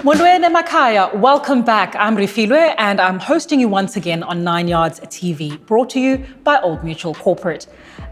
Molweni Makaya, welcome back. I'm Refilwe and I'm hosting you once again on 9 Yards TV, brought to you by Old Mutual Corporate.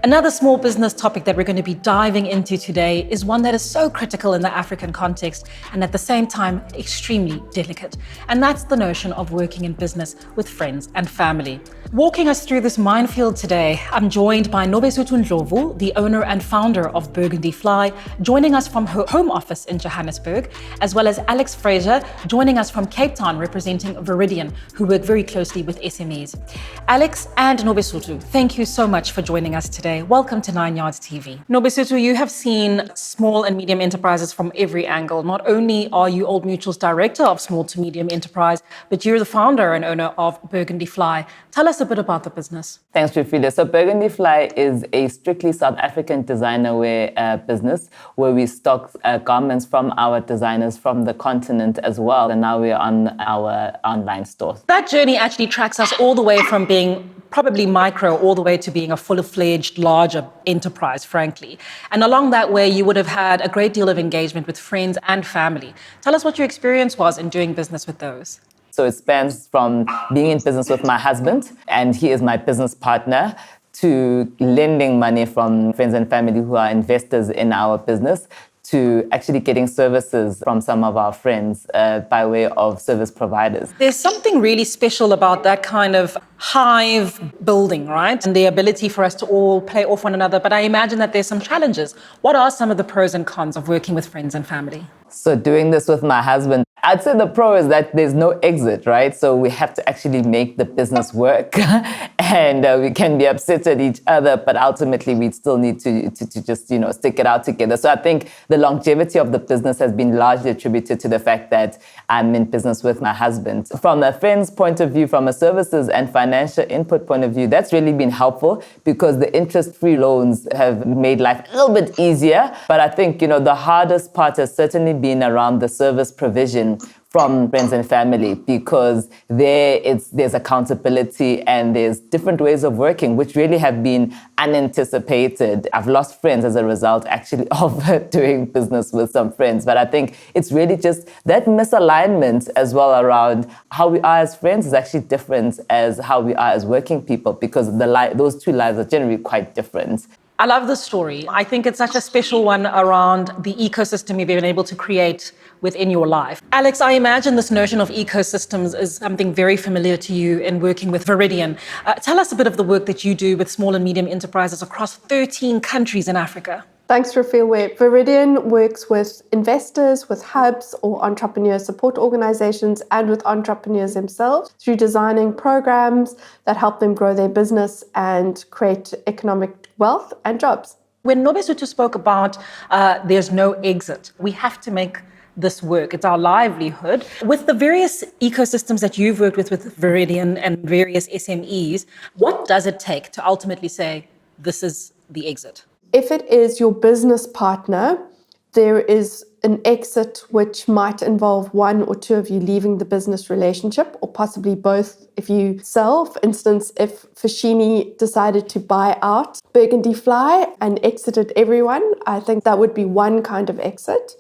Another small business topic that we're going to be diving into today is one that is so critical in the African context and at the same time extremely delicate. And that's the notion of working in business with friends and family. Walking us through this minefield today, I'm joined by Nobesuthu Ndlovu, the owner and founder of Burgundy Fly, joining us from her home office in Johannesburg, as well as Alex Fraser, joining us from Cape Town, representing Viridian, who work very closely with SMEs. Alex and Nobesuthu, thank you so much for joining us today. Welcome to 9 Yards TV. Nobesuthu, you have seen small and medium enterprises from every angle. Not only are you Old Mutual's director of small to medium enterprise, but you're the founder and owner of Burgundy Fly. Tell us a bit about the business. Thanks, Refilwe. So Burgundy Fly is a strictly South African designer wear business where we stock garments from our designers from the continent as well. And now we're on our online store. That journey actually tracks us all the way from being probably micro all the way to being a full-fledged, larger enterprise, frankly. And along that way, you would have had a great deal of engagement with friends and family. Tell us what your experience was in doing business with those. So it spans from being in business with my husband, and he is my business partner, to lending money from friends and family who are investors in our business, to actually getting services from some of our friends by way of service providers. There's something really special about that kind of hive building, right? And the ability for us to all play off one another. But I imagine that there's some challenges. What are some of the pros and cons of working with friends and family? So doing this with my husband, I'd say the pro is that there's no exit, right? So we have to actually make the business work and we can be upset at each other, but ultimately we still need to just, stick it out together. So I think the longevity of the business has been largely attributed to the fact that I'm in business with my husband. From a friend's point of view, from a services and financial input point of view, that's really been helpful because the interest-free loans have made life a little bit easier. But I think, the hardest part has certainly been around the service provision from friends and family, because there's accountability and there's different ways of working, which really have been unanticipated. I've lost friends as a result, actually, of doing business with some friends. But I think it's really just that misalignment as well around how we are as friends is actually different as how we are as working people, because those two lives are generally quite different. I love the story. I think it's such a special one around the ecosystem you've been able to create within your life. Alex, I imagine this notion of ecosystems is something very familiar to you in working with Viridian. Tell us a bit of the work that you do with small and medium enterprises across 13 countries in Africa. Thanks, Refilwe. Viridian works with investors, with hubs or entrepreneur support organizations, and with entrepreneurs themselves through designing programs that help them grow their business and create economic wealth and jobs. When Nobesuthu spoke about there's no exit, we have to make this work. It's our livelihood. With the various ecosystems that you've worked with Viridian and various SMEs, what does it take to ultimately say this is the exit? If it is your business partner, there is an exit which might involve one or two of you leaving the business relationship, or possibly both if you sell. For instance, if Foschini decided to buy out Burgundy Fly and exited everyone, I think that would be one kind of exit.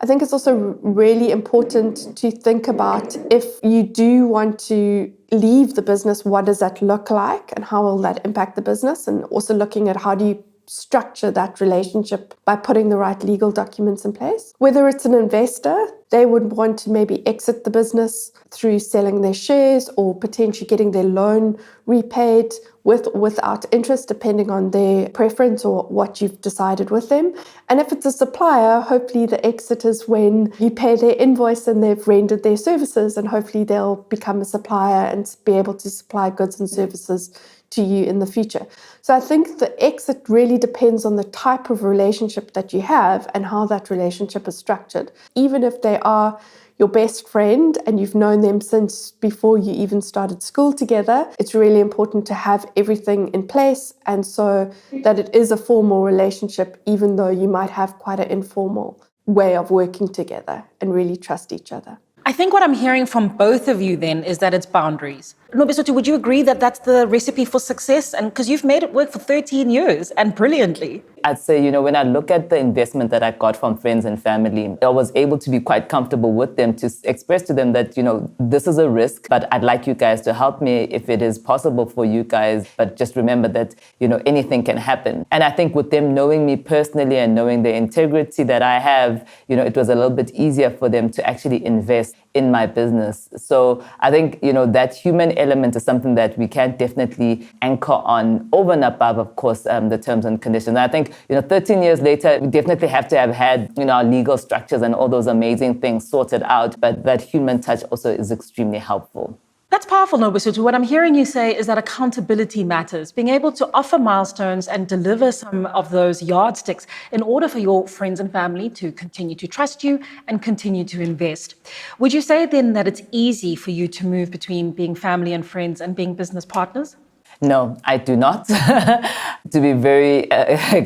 I think it's also really important to think about, if you do want to leave the business, what does that look like and how will that impact the business? And also looking at how do you structure that relationship by putting the right legal documents in place. Whether it's an investor, they would want to maybe exit the business through selling their shares or potentially getting their loan repaid with or without interest, depending on their preference or what you've decided with them. And if it's a supplier, hopefully the exit is when you pay their invoice and they've rendered their services, and hopefully they'll become a supplier and be able to supply goods and services to you in the future. So I think the exit really depends on the type of relationship that you have and how that relationship is structured. Even if they are your best friend and you've known them since before you even started school together, it's really important to have everything in place, and so that it is a formal relationship, even though you might have quite an informal way of working together and really trust each other. I think what I'm hearing from both of you then is that it's boundaries. Nobesutu, would you agree that that's the recipe for success? And because you've made it work for 13 years and brilliantly. I'd say, when I look at the investment that I got from friends and family, I was able to be quite comfortable with them to express to them that, this is a risk, but I'd like you guys to help me if it is possible for you guys. But just remember that, anything can happen. And I think with them knowing me personally and knowing the integrity that I have, it was a little bit easier for them to actually invest in my business. So I think, that human element is something that we can definitely anchor on over and above, of course, the terms and conditions. And I think, 13 years later, we definitely have to have had, our legal structures and all those amazing things sorted out. But that human touch also is extremely helpful. That's powerful, Nobesutu. What I'm hearing you say is that accountability matters. Being able to offer milestones and deliver some of those yardsticks in order for your friends and family to continue to trust you and continue to invest. Would you say then that it's easy for you to move between being family and friends and being business partners? No, I do not. To be very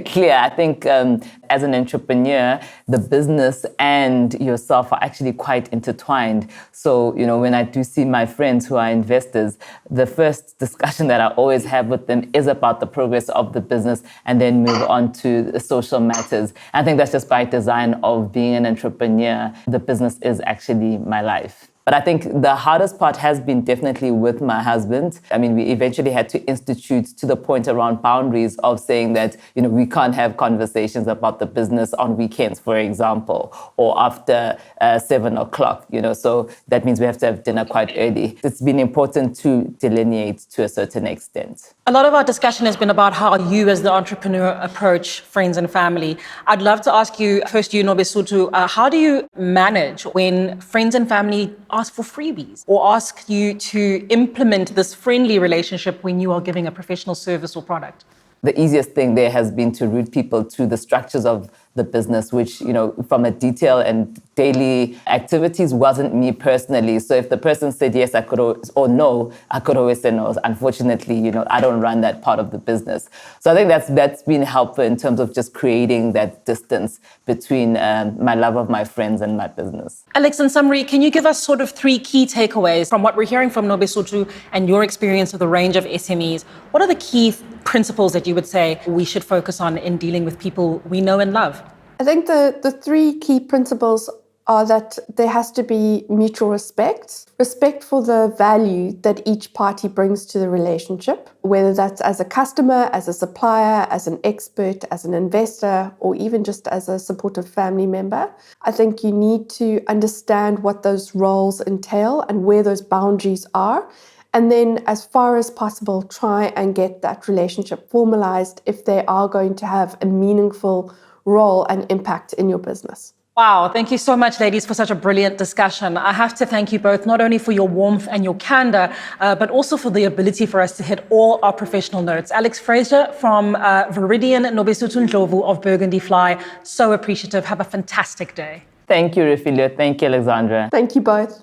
clear, I think as an entrepreneur, the business and yourself are actually quite intertwined. So, when I do see my friends who are investors, the first discussion that I always have with them is about the progress of the business and then move on to the social matters. I think that's just by design of being an entrepreneur. The business is actually my life. But I think the hardest part has been definitely with my husband. I mean, we eventually had to institute to the point around boundaries of saying that, we can't have conversations about the business on weekends, for example, or after 7 o'clock, so that means we have to have dinner quite early. It's been important to delineate to a certain extent. A lot of our discussion has been about how you as the entrepreneur approach friends and family. I'd love to ask you, first you, Nobesutu, how do you manage when friends and family ask for freebies or ask you to implement this friendly relationship when you are giving a professional service or product? The easiest thing there has been to route people to the structures of the business, which, from a detail and daily activities wasn't me personally. So if the person said yes, I could always, or no, I could always say no. Unfortunately, I don't run that part of the business. So I think that's been helpful in terms of just creating that distance between my love of my friends and my business. Alex, in summary, can you give us sort of 3 key takeaways from what we're hearing from Nobesutu and your experience of the range of SMEs? What are the key principles that you would say we should focus on in dealing with people we know and love? I think the 3 key principles are that there has to be mutual respect for the value that each party brings to the relationship, whether that's as a customer, as a supplier, as an expert, as an investor, or even just as a supportive family member. I think you need to understand what those roles entail and where those boundaries are. And then, as far as possible, try and get that relationship formalized if they are going to have a meaningful role and impact in your business. Wow, thank you so much, ladies, for such a brilliant discussion. I have to thank you both, not only for your warmth and your candor, but also for the ability for us to hit all our professional notes. Alex Fraser from Viridian, Nobesutu Ndlovu of Burgundy Fly, so appreciative. Have a fantastic day. Thank you, Refilio. Thank you, Alexandra. Thank you both.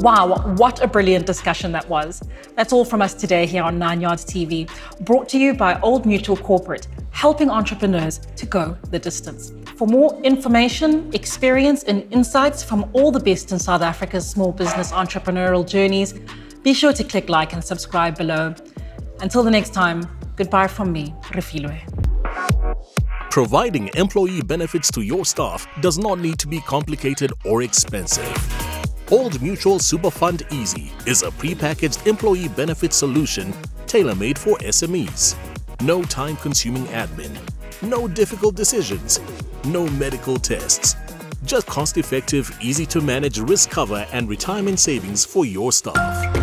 Wow, what a brilliant discussion that was. That's all from us today here on 9 Yards TV, brought to you by Old Mutual Corporate, helping entrepreneurs to go the distance. For more information, experience, and insights from all the best in South Africa's small business entrepreneurial journeys, be sure to click like and subscribe below. Until the next time, goodbye from me, Refilwe. Providing employee benefits to your staff does not need to be complicated or expensive. Old Mutual Superfund Easy is a prepackaged employee benefit solution tailor-made for SMEs. No time-consuming admin, no difficult decisions, no medical tests. Just cost-effective, easy-to-manage risk cover and retirement savings for your staff.